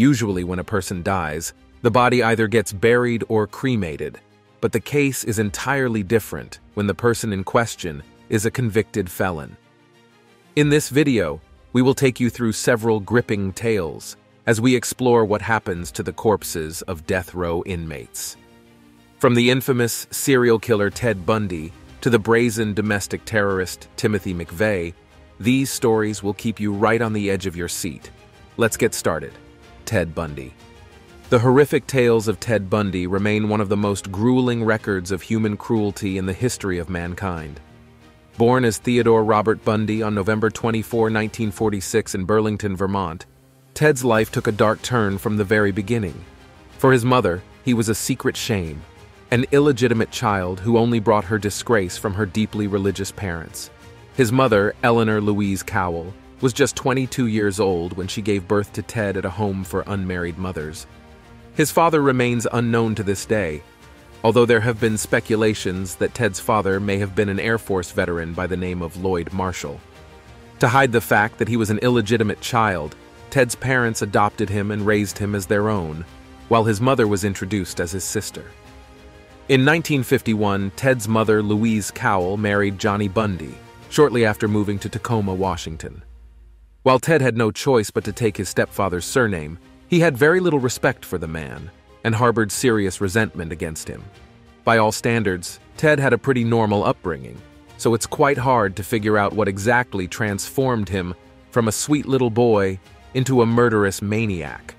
Usually when a person dies, the body either gets buried or cremated, but the case is entirely different when the person in question is a convicted felon. In this video, we will take you through several gripping tales as we explore what happens to the corpses of death row inmates. From the infamous serial killer Ted Bundy to the brazen domestic terrorist Timothy McVeigh, these stories will keep you right on the edge of your seat. Let's get started. Ted Bundy. The horrific tales of Ted Bundy remain one of the most grueling records of human cruelty in the history of mankind. Born as Theodore Robert Bundy on November 24, 1946 in Burlington, Vermont, Ted's life took a dark turn from the very beginning. For his mother, he was a secret shame, an illegitimate child who only brought her disgrace from her deeply religious parents. His mother, Eleanor Louise Cowell, was just 22 years old when she gave birth to Ted at a home for unmarried mothers. His father remains unknown to this day, although there have been speculations that Ted's father may have been an Air Force veteran by the name of Lloyd Marshall. To hide the fact that he was an illegitimate child, Ted's parents adopted him and raised him as their own, while his mother was introduced as his sister. In 1951, Ted's mother, Louise Cowell, married Johnny Bundy, shortly after moving to Tacoma, Washington. While Ted had no choice but to take his stepfather's surname, he had very little respect for the man and harbored serious resentment against him. By all standards, Ted had a pretty normal upbringing, so it's quite hard to figure out what exactly transformed him from a sweet little boy into a murderous maniac.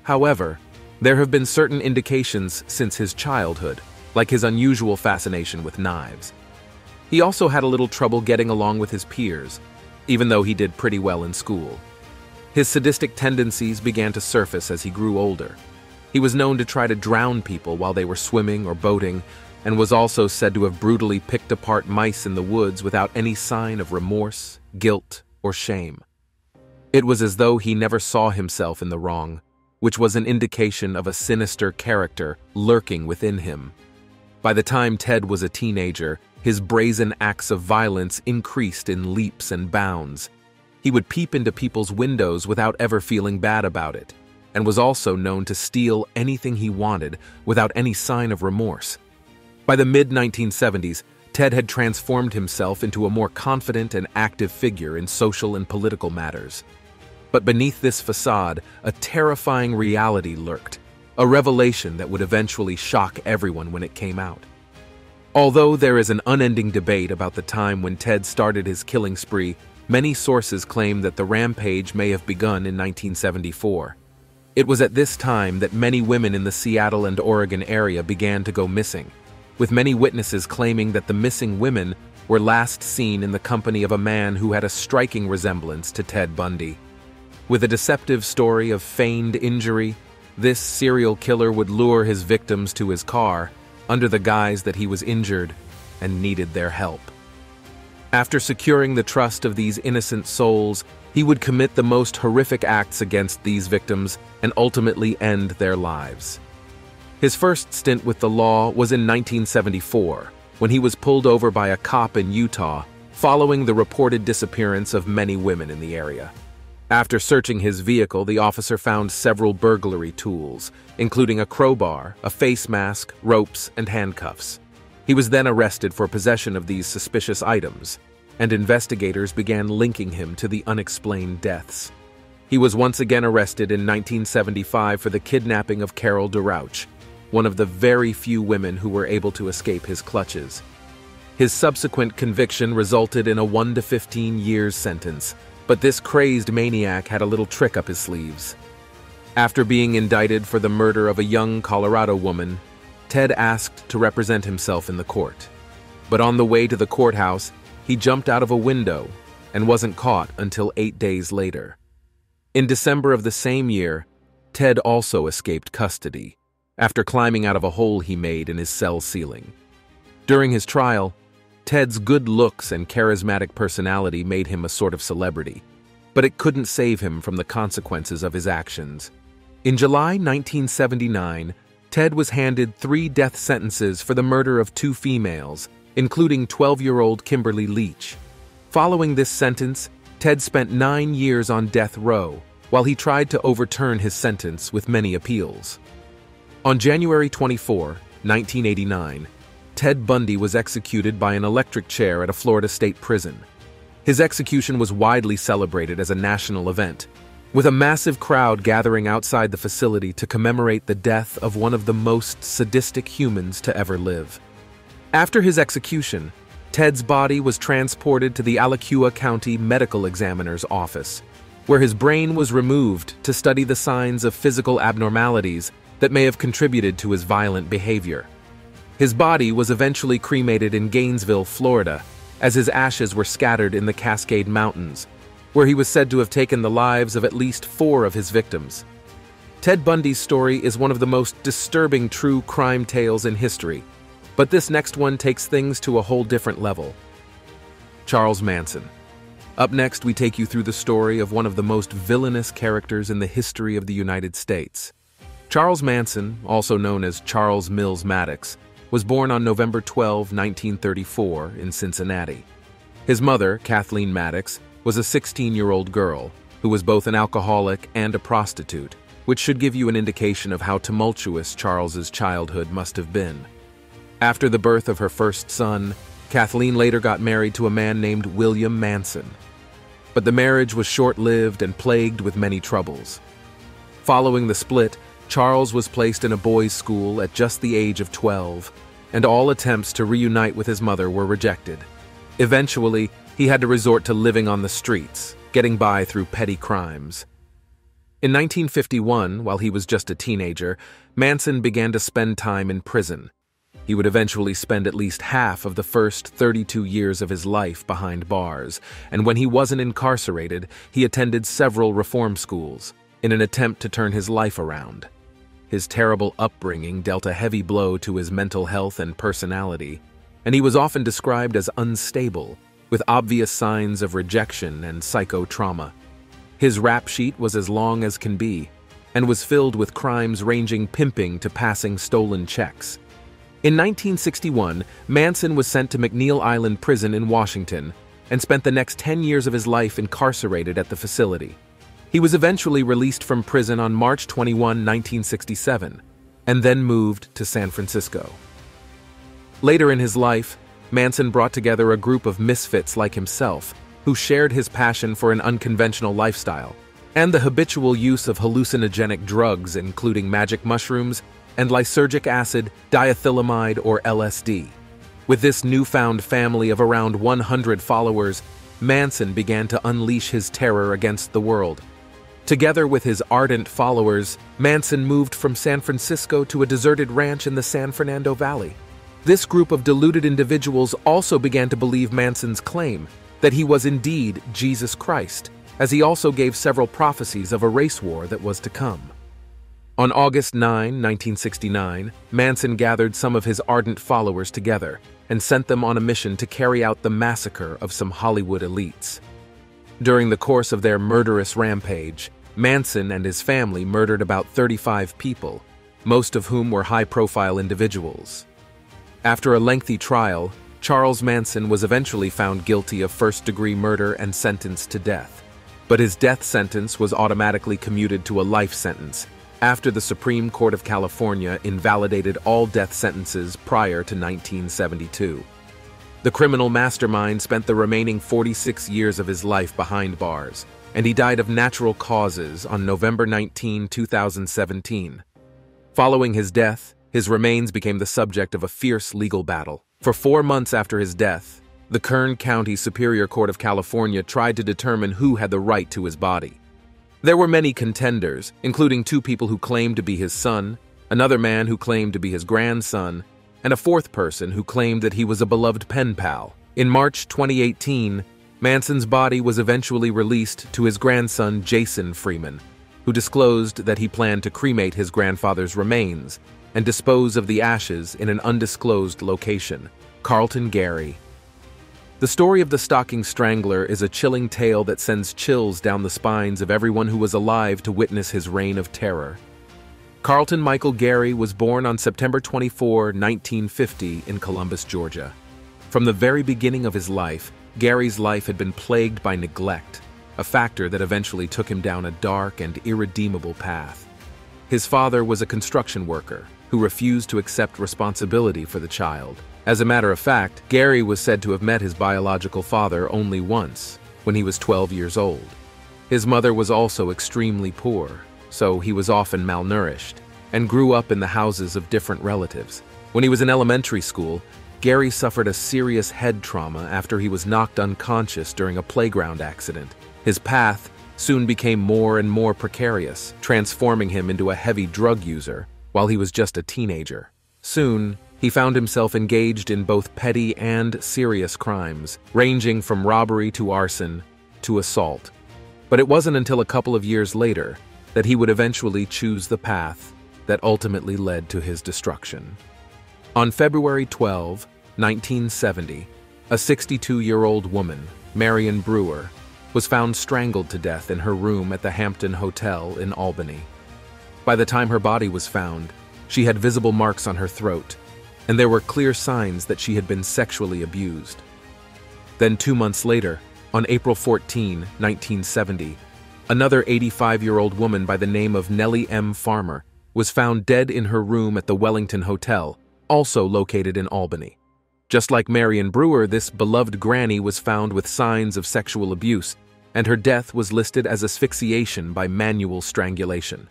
However, there have been certain indications since his childhood, like his unusual fascination with knives. He also had a little trouble getting along with his peers, even though he did pretty well in school. His sadistic tendencies began to surface as he grew older. He was known to try to drown people while they were swimming or boating, and was also said to have brutally picked apart mice in the woods without any sign of remorse, guilt, or shame. It was as though he never saw himself in the wrong, which was an indication of a sinister character lurking within him. By the time Ted was a teenager, his brazen acts of violence increased in leaps and bounds. He would peep into people's windows without ever feeling bad about it, and was also known to steal anything he wanted without any sign of remorse. By the mid-1970s, Ted had transformed himself into a more confident and active figure in social and political matters. But beneath this facade, a terrifying reality lurked, a revelation that would eventually shock everyone when it came out. Although there is an unending debate about the time when Ted started his killing spree, many sources claim that the rampage may have begun in 1974. It was at this time that many women in the Seattle and Oregon area began to go missing, with many witnesses claiming that the missing women were last seen in the company of a man who had a striking resemblance to Ted Bundy. With a deceptive story of feigned injury, this serial killer would lure his victims to his car under the guise that he was injured and needed their help. After securing the trust of these innocent souls, he would commit the most horrific acts against these victims and ultimately end their lives. His first stint with the law was in 1974, when he was pulled over by a cop in Utah following the reported disappearance of many women in the area. After searching his vehicle, the officer found several burglary tools, including a crowbar, a face mask, ropes, and handcuffs. He was then arrested for possession of these suspicious items, and investigators began linking him to the unexplained deaths. He was once again arrested in 1975 for the kidnapping of Carol DeRouch, one of the very few women who were able to escape his clutches. His subsequent conviction resulted in a 1 to 15 years sentence, but this crazed maniac had a little trick up his sleeves. After being indicted for the murder of a young Colorado woman, Ted asked to represent himself in the court. But on the way to the courthouse, he jumped out of a window and wasn't caught until 8 days later. In December of the same year, Ted also escaped custody after climbing out of a hole he made in his cell ceiling. During his trial, Ted's good looks and charismatic personality made him a sort of celebrity, but it couldn't save him from the consequences of his actions. In July 1979, Ted was handed 3 death sentences for the murder of 2 females, including 12-year-old Kimberly Leach. Following this sentence, Ted spent 9 years on death row, while he tried to overturn his sentence with many appeals. On January 24, 1989, Ted Bundy was executed by an electric chair at a Florida state prison. His execution was widely celebrated as a national event, with a massive crowd gathering outside the facility to commemorate the death of one of the most sadistic humans to ever live. After his execution, Ted's body was transported to the Alachua County Medical Examiner's office, where his brain was removed to study the signs of physical abnormalities that may have contributed to his violent behavior. His body was eventually cremated in Gainesville, Florida, as his ashes were scattered in the Cascade Mountains, where he was said to have taken the lives of at least 4 of his victims. Ted Bundy's story is one of the most disturbing true crime tales in history, but this next one takes things to a whole different level. Charles Manson. Up next, we take you through the story of one of the most villainous characters in the history of the United States. Charles Manson, also known as Charles Mills Maddox, was born on November 12, 1934, in Cincinnati. His mother, Kathleen Maddox, was a 16-year-old girl who was both an alcoholic and a prostitute, which should give you an indication of how tumultuous Charles's childhood must have been. After the birth of her first son, Kathleen later got married to a man named William Manson. But the marriage was short-lived and plagued with many troubles. Following the split, Charles was placed in a boys' school at just the age of 12, and all attempts to reunite with his mother were rejected. Eventually, he had to resort to living on the streets, getting by through petty crimes. In 1951, while he was just a teenager, Manson began to spend time in prison. He would eventually spend at least half of the first 32 years of his life behind bars, and when he wasn't incarcerated, he attended several reform schools in an attempt to turn his life around. His terrible upbringing dealt a heavy blow to his mental health and personality, and he was often described as unstable, with obvious signs of rejection and psychotrauma. His rap sheet was as long as can be, and was filled with crimes ranging pimping to passing stolen checks. In 1961, Manson was sent to McNeil Island Prison in Washington and spent the next 10 years of his life incarcerated at the facility. He was eventually released from prison on March 21, 1967, and then moved to San Francisco. Later in his life, Manson brought together a group of misfits like himself who shared his passion for an unconventional lifestyle and the habitual use of hallucinogenic drugs including magic mushrooms and lysergic acid, diethylamide, or LSD. With this newfound family of around 100 followers, Manson began to unleash his terror against the world. Together with his ardent followers, Manson moved from San Francisco to a deserted ranch in the San Fernando Valley. This group of deluded individuals also began to believe Manson's claim that he was indeed Jesus Christ, as he also gave several prophecies of a race war that was to come. On August 9, 1969, Manson gathered some of his ardent followers together and sent them on a mission to carry out the massacre of some Hollywood elites. During the course of their murderous rampage, Manson and his family murdered about 35 people, most of whom were high-profile individuals. After a lengthy trial, Charles Manson was eventually found guilty of first-degree murder and sentenced to death. But his death sentence was automatically commuted to a life sentence after the Supreme Court of California invalidated all death sentences prior to 1972. The criminal mastermind spent the remaining 46 years of his life behind bars, and he died of natural causes on November 19, 2017. Following his death, his remains became the subject of a fierce legal battle. For 4 months after his death, the Kern County Superior Court of California tried to determine who had the right to his body. There were many contenders, including 2 people who claimed to be his son, another man who claimed to be his grandson, and a 4th person who claimed that he was a beloved pen pal. In March 2018, Manson's body was eventually released to his grandson Jason Freeman, who disclosed that he planned to cremate his grandfather's remains and dispose of the ashes in an undisclosed location, Carlton Gary. The story of the Stalking Strangler is a chilling tale that sends chills down the spines of everyone who was alive to witness his reign of terror. Carlton Michael Gary was born on September 24, 1950 in Columbus, Georgia. From the very beginning of his life, Gary's life had been plagued by neglect. a factor that eventually took him down a dark and irredeemable path. His father was a construction worker who refused to accept responsibility for the child. As a matter of fact, Gary was said to have met his biological father only once, when he was 12 years old. His mother was also extremely poor, so he was often malnourished, and grew up in the houses of different relatives. When he was in elementary school, Gary suffered a serious head trauma after he was knocked unconscious during a playground accident. His path soon became more and more precarious, transforming him into a heavy drug user while he was just a teenager. Soon, he found himself engaged in both petty and serious crimes, ranging from robbery to arson to assault. But it wasn't until a couple of years later that he would eventually choose the path that ultimately led to his destruction. On February 12, 1970, a 62-year-old woman, Marion Brewer, was found strangled to death in her room at the Hampton Hotel in Albany. By the time her body was found, she had visible marks on her throat, and there were clear signs that she had been sexually abused. Then 2 months later, on April 14, 1970, another 85-year-old woman by the name of Nellie M. Farmer was found dead in her room at the Wellington Hotel, also located in Albany. Just like Marion Brewer, this beloved granny was found with signs of sexual abuse, and her death was listed as asphyxiation by manual strangulation.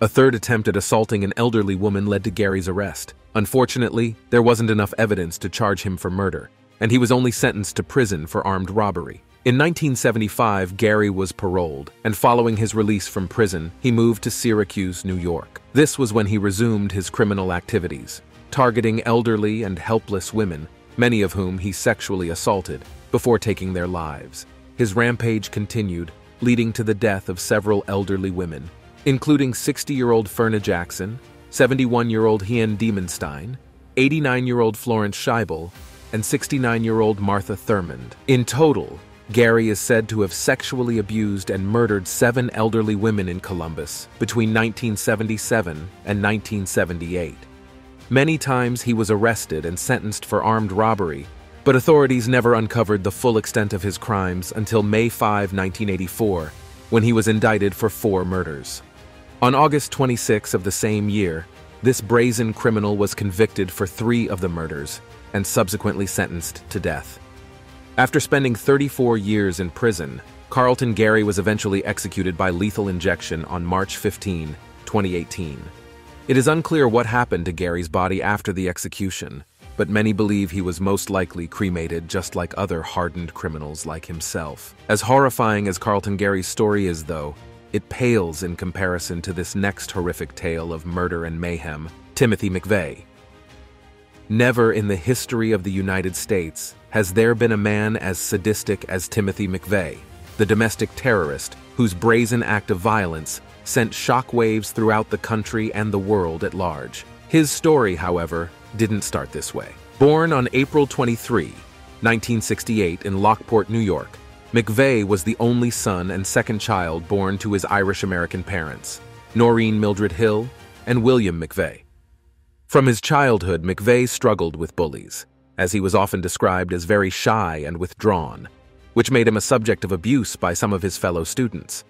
A third attempt at assaulting an elderly woman led to Gary's arrest. Unfortunately, there wasn't enough evidence to charge him for murder, and he was only sentenced to prison for armed robbery. In 1975, Gary was paroled, and following his release from prison, he moved to Syracuse, New York. This was when he resumed his criminal activities, targeting elderly and helpless women, many of whom he sexually assaulted, before taking their lives. His rampage continued, leading to the death of several elderly women, including 60-year-old Ferna Jackson, 71-year-old Hien Diemenstein, 89-year-old Florence Scheibel, and 69-year-old Martha Thurmond. In total, Gary is said to have sexually abused and murdered 7 elderly women in Columbus between 1977 and 1978. Many times he was arrested and sentenced for armed robbery, but authorities never uncovered the full extent of his crimes until May 5, 1984, when he was indicted for 4 murders. On August 26 of the same year, this brazen criminal was convicted for 3 of the murders and subsequently sentenced to death. After spending 34 years in prison, Carlton Gary was eventually executed by lethal injection on March 15, 2018. It is unclear what happened to Gary's body after the execution, but many believe he was most likely cremated just like other hardened criminals like himself. As horrifying as Carlton Gary's story is, though, it pales in comparison to this next horrific tale of murder and mayhem, Timothy McVeigh. Never in the history of the United States has there been a man as sadistic as Timothy McVeigh, the domestic terrorist whose brazen act of violence sent shockwaves throughout the country and the world at large. His story, however, didn't start this way. Born on April 23, 1968 in Lockport, New York, McVeigh was the only son and second child born to his Irish-American parents, Noreen Mildred Hill and William McVeigh. From his childhood, McVeigh struggled with bullies, as he was often described as very shy and withdrawn, which made him a subject of abuse by some of his fellow students.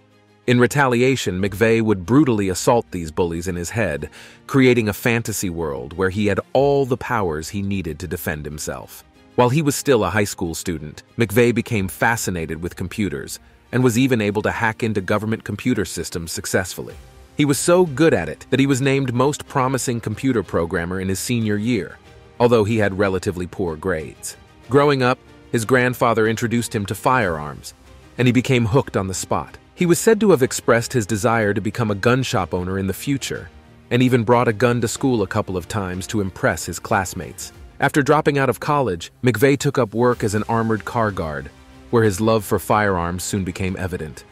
In retaliation, McVeigh would brutally assault these bullies in his head, creating a fantasy world where he had all the powers he needed to defend himself. While he was still a high school student, McVeigh became fascinated with computers and was even able to hack into government computer systems successfully. He was so good at it that he was named most promising computer programmer in his senior year, although he had relatively poor grades. Growing up, his grandfather introduced him to firearms, and he became hooked on the spot. He was said to have expressed his desire to become a gun shop owner in the future, and even brought a gun to school a couple of times to impress his classmates. After dropping out of college, McVeigh took up work as an armored car guard, where his love for firearms soon became evident.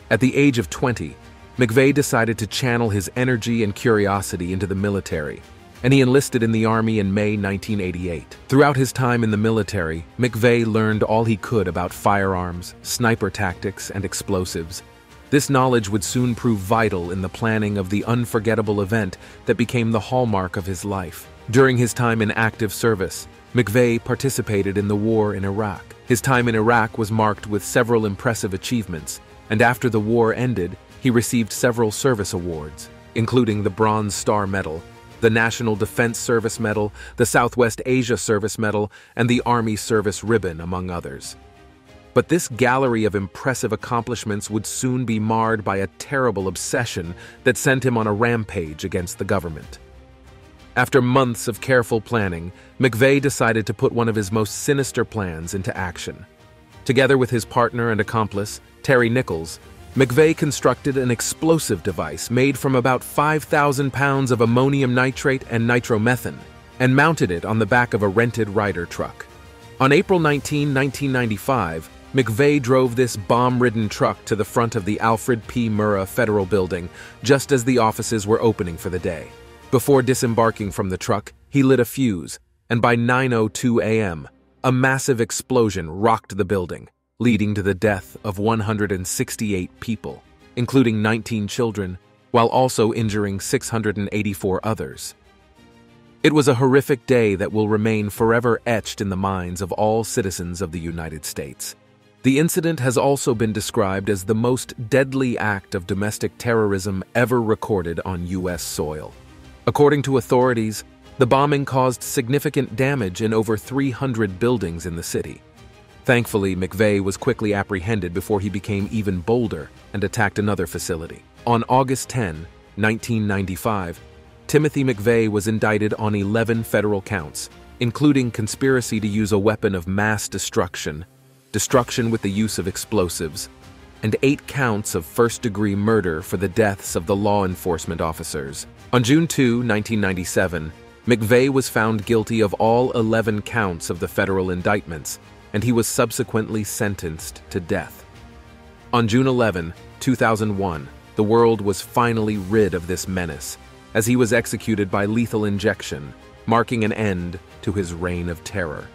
At the age of 20, McVeigh decided to channel his energy and curiosity into the military, and he enlisted in the Army in May 1988. Throughout his time in the military, McVeigh learned all he could about firearms, sniper tactics, and explosives. This knowledge would soon prove vital in the planning of the unforgettable event that became the hallmark of his life. During his time in active service, McVeigh participated in the war in Iraq. His time in Iraq was marked with several impressive achievements, and after the war ended, he received several service awards, including the Bronze Star Medal, the National Defense Service Medal, the Southwest Asia Service Medal, and the Army Service Ribbon, among others. But this gallery of impressive accomplishments would soon be marred by a terrible obsession that sent him on a rampage against the government. After months of careful planning, McVeigh decided to put one of his most sinister plans into action. Together with his partner and accomplice, Terry Nichols, McVeigh constructed an explosive device made from about 5,000 pounds of ammonium nitrate and nitromethane and mounted it on the back of a rented Ryder truck. On April 19, 1995, McVeigh drove this bomb-ridden truck to the front of the Alfred P. Murrah Federal Building just as the offices were opening for the day. Before disembarking from the truck, he lit a fuse, and by 9:02 a.m., a massive explosion rocked the building, leading to the death of 168 people, including 19 children, while also injuring 684 others. It was a horrific day that will remain forever etched in the minds of all citizens of the United States. The incident has also been described as the most deadly act of domestic terrorism ever recorded on U.S. soil. According to authorities, the bombing caused significant damage in over 300 buildings in the city. Thankfully, McVeigh was quickly apprehended before he became even bolder and attacked another facility. On August 10, 1995, Timothy McVeigh was indicted on 11 federal counts, including conspiracy to use a weapon of mass destruction, destruction with the use of explosives, and 8 counts of first-degree murder for the deaths of the law enforcement officers. On June 2, 1997, McVeigh was found guilty of all 11 counts of the federal indictments, and he was subsequently sentenced to death. On June 11, 2001, the world was finally rid of this menace, as he was executed by lethal injection, marking an end to his reign of terror.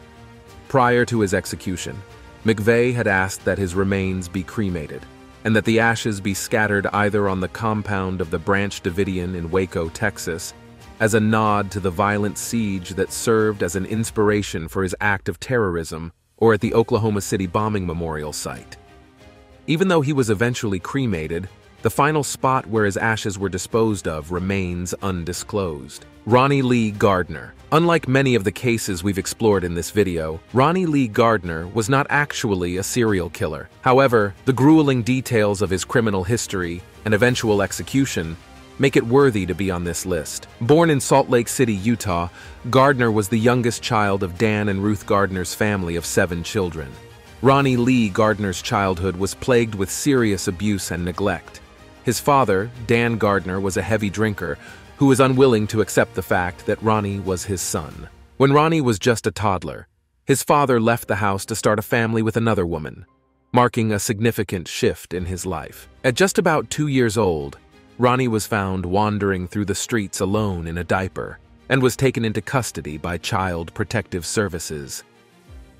Prior to his execution, McVeigh had asked that his remains be cremated, and that the ashes be scattered either on the compound of the Branch Davidian in Waco, Texas, as a nod to the violent siege that served as an inspiration for his act of terrorism, or at the Oklahoma City bombing memorial site. Even though he was eventually cremated, the final spot where his ashes were disposed of remains undisclosed. Ronnie Lee Gardner. Unlike many of the cases we've explored in this video, Ronnie Lee Gardner was not actually a serial killer. However, the grueling details of his criminal history and eventual execution make it worthy to be on this list. Born in Salt Lake City, Utah, Gardner was the youngest child of Dan and Ruth Gardner's family of 7 children. Ronnie Lee Gardner's childhood was plagued with serious abuse and neglect. His father, Dan Gardner, was a heavy drinker who was unwilling to accept the fact that Ronnie was his son. When Ronnie was just a toddler, his father left the house to start a family with another woman, marking a significant shift in his life. At just about 2 years old, Ronnie was found wandering through the streets alone in a diaper and was taken into custody by Child Protective Services.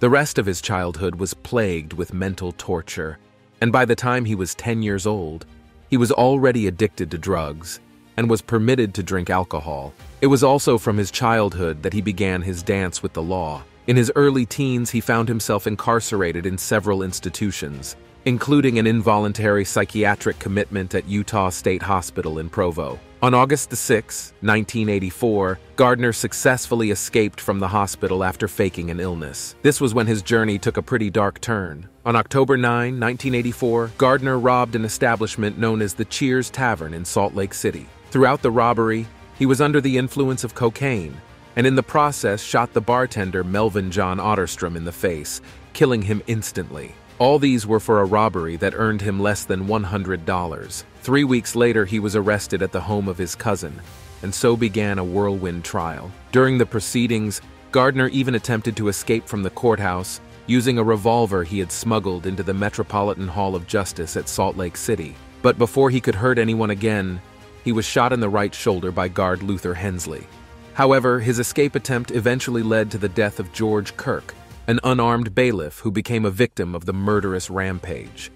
The rest of his childhood was plagued with mental torture, and by the time he was 10 years old, he was already addicted to drugs and was permitted to drink alcohol. It was also from his childhood that he began his dance with the law. In his early teens, he found himself incarcerated in several institutions, including an involuntary psychiatric commitment at Utah State Hospital in Provo. On August 6, 1984, Gardner successfully escaped from the hospital after faking an illness. This was when his journey took a pretty dark turn. On October 9, 1984, Gardner robbed an establishment known as the Cheers Tavern in Salt Lake City. Throughout the robbery, he was under the influence of cocaine, and in the process shot the bartender Melvin John Otterstrom in the face, killing him instantly. All these were for a robbery that earned him less than $100. 3 weeks later, he was arrested at the home of his cousin, and so began a whirlwind trial. During the proceedings, Gardner even attempted to escape from the courthouse using a revolver he had smuggled into the Metropolitan Hall of Justice at Salt Lake City. But before he could hurt anyone again, he was shot in the right shoulder by guard Luther Hensley. However, his escape attempt eventually led to the death of George Kirk, an unarmed bailiff who became a victim of the murderous rampage.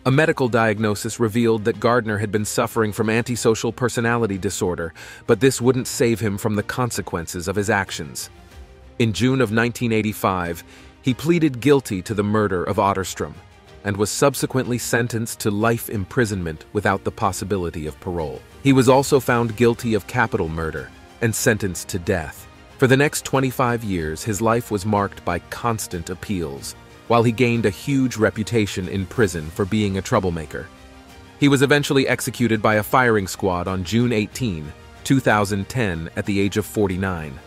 A medical diagnosis revealed that Gardner had been suffering from antisocial personality disorder, but this wouldn't save him from the consequences of his actions. In June of 1985, he pleaded guilty to the murder of Otterstrom. and was subsequently sentenced to life imprisonment without the possibility of parole. He was also found guilty of capital murder and sentenced to death. For the next 25 years, his life was marked by constant appeals, while he gained a huge reputation in prison for being a troublemaker. He was eventually executed by a firing squad on June 18, 2010, at the age of 49.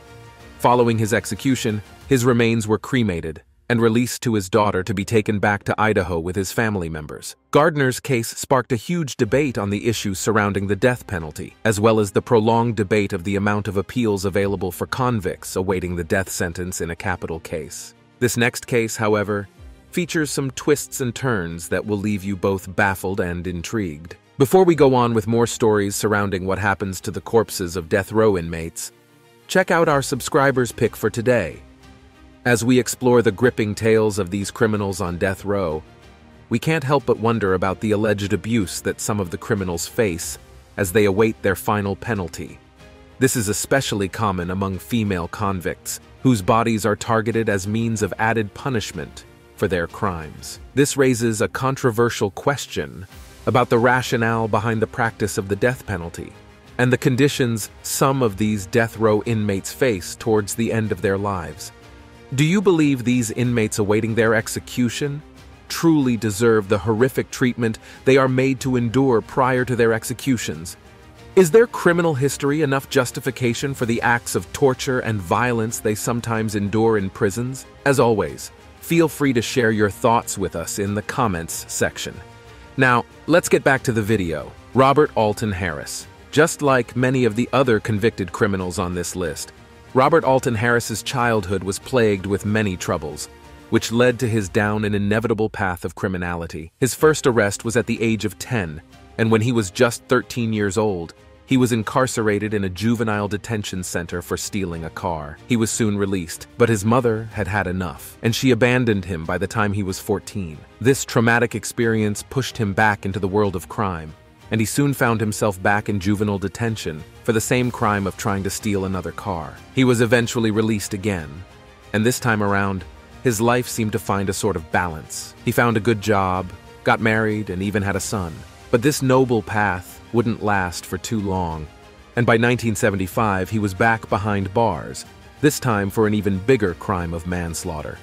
Following his execution, his remains were cremated and released to his daughter to be taken back to Idaho with his family members. Gardner's case sparked a huge debate on the issues surrounding the death penalty, as well as the prolonged debate of the amount of appeals available for convicts awaiting the death sentence in a capital case. This next case, however, features some twists and turns that will leave you both baffled and intrigued. Before we go on with more stories surrounding what happens to the corpses of death row inmates, check out our subscribers' pick for today. As we explore the gripping tales of these criminals on death row, we can't help but wonder about the alleged abuse that some of the criminals face as they await their final penalty. This is especially common among female convicts, whose bodies are targeted as means of added punishment for their crimes. This raises a controversial question about the rationale behind the practice of the death penalty and the conditions some of these death row inmates face towards the end of their lives. Do you believe these inmates awaiting their execution truly deserve the horrific treatment they are made to endure prior to their executions? Is their criminal history enough justification for the acts of torture and violence they sometimes endure in prisons? As always, feel free to share your thoughts with us in the comments section. Now, let's get back to the video. Robert Alton Harris. Just like many of the other convicted criminals on this list, Robert Alton Harris's childhood was plagued with many troubles, which led to his down an inevitable path of criminality. His first arrest was at the age of 10, and when he was just 13 years old, he was incarcerated in a juvenile detention center for stealing a car. He was soon released, but his mother had had enough, and she abandoned him by the time he was 14. This traumatic experience pushed him back into the world of crime, and he soon found himself back in juvenile detention for the same crime of trying to steal another car. He was eventually released again, and this time around, his life seemed to find a sort of balance. He found a good job, got married, and even had a son. But this noble path wouldn't last for too long, and by 1975 he was back behind bars, this time for an even bigger crime of manslaughter.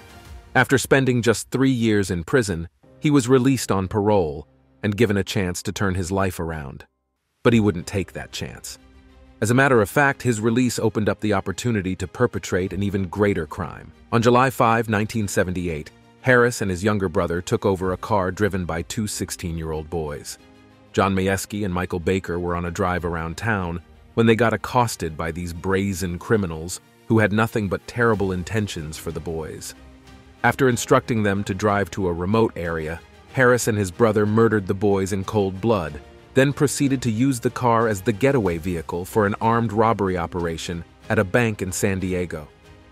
After spending just 3 years in prison, he was released on parole and given a chance to turn his life around. But he wouldn't take that chance. As a matter of fact, his release opened up the opportunity to perpetrate an even greater crime. On July 5, 1978, Harris and his younger brother took over a car driven by two 16-year-old boys. John Majewski and Michael Baker were on a drive around town when they got accosted by these brazen criminals who had nothing but terrible intentions for the boys. After instructing them to drive to a remote area, Harris and his brother murdered the boys in cold blood, then proceeded to use the car as the getaway vehicle for an armed robbery operation at a bank in San Diego.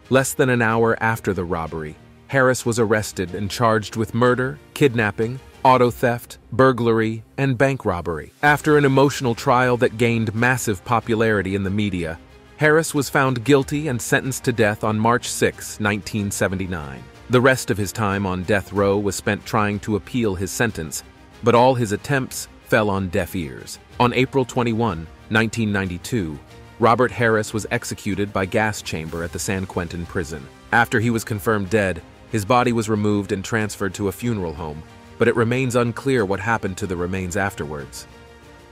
Less than an hour after the robbery, Harris was arrested and charged with murder, kidnapping, auto theft, burglary, and bank robbery. After an emotional trial that gained massive popularity in the media, Harris was found guilty and sentenced to death on March 6, 1979. The rest of his time on death row was spent trying to appeal his sentence, but all his attempts fell on deaf ears. On April 21, 1992, Robert Harris was executed by gas chamber at the San Quentin prison. After he was confirmed dead, his body was removed and transferred to a funeral home, but it remains unclear what happened to the remains afterwards.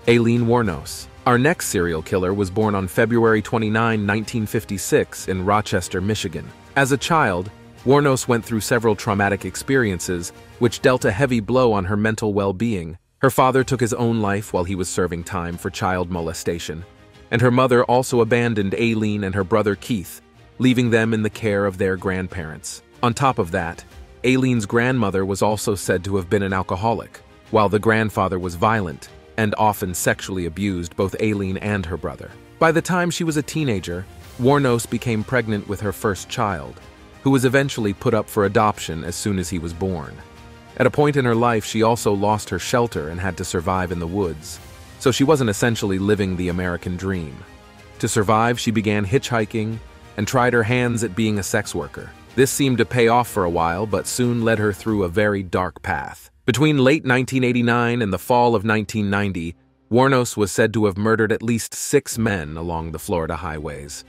Aileen Wuornos. Our next serial killer was born on February 29, 1956 in Rochester, Michigan. As a child, Wuornos went through several traumatic experiences, which dealt a heavy blow on her mental well-being. Her father took his own life while he was serving time for child molestation, and her mother also abandoned Aileen and her brother Keith, leaving them in the care of their grandparents. On top of that, Aileen's grandmother was also said to have been an alcoholic, while the grandfather was violent and often sexually abused both Aileen and her brother. By the time she was a teenager, Wuornos became pregnant with her first child, who was eventually put up for adoption as soon as he was born. At a point in her life, she also lost her shelter and had to survive in the woods, so she wasn't essentially living the American dream. To survive, she began hitchhiking and tried her hands at being a sex worker. This seemed to pay off for a while, but soon led her through a very dark path. Between late 1989 and the fall of 1990, Wuornos was said to have murdered at least 6 men along the Florida highways.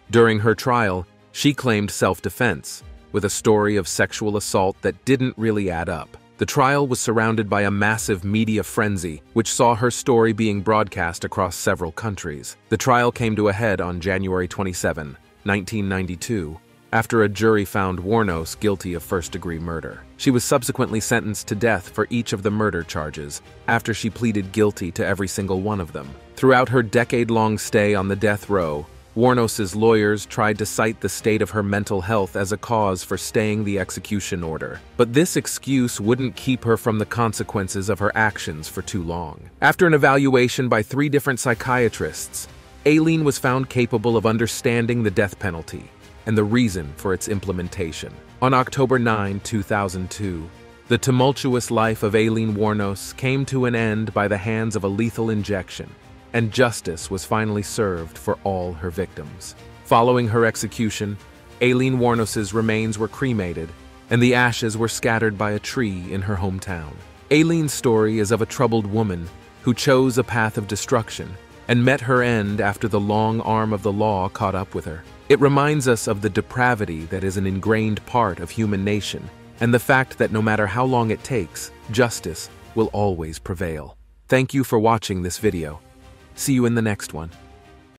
During her trial, she claimed self-defense, with a story of sexual assault that didn't really add up. The trial was surrounded by a massive media frenzy, which saw her story being broadcast across several countries. The trial came to a head on January 27, 1992, after a jury found Wuornos guilty of first-degree murder. She was subsequently sentenced to death for each of the murder charges, after she pleaded guilty to every single one of them. Throughout her decade-long stay on the death row, Wuornos's lawyers tried to cite the state of her mental health as a cause for staying the execution order. But this excuse wouldn't keep her from the consequences of her actions for too long. After an evaluation by 3 different psychiatrists, Aileen was found capable of understanding the death penalty and the reason for its implementation. On October 9, 2002, the tumultuous life of Aileen Wuornos came to an end by the hands of a lethal injection, and justice was finally served for all her victims. Following her execution, Aileen Wuornos's remains were cremated, and the ashes were scattered by a tree in her hometown. Aileen's story is of a troubled woman who chose a path of destruction and met her end after the long arm of the law caught up with her. It reminds us of the depravity that is an ingrained part of human nation, and the fact that no matter how long it takes, justice will always prevail. Thank you for watching this video. See you in the next one.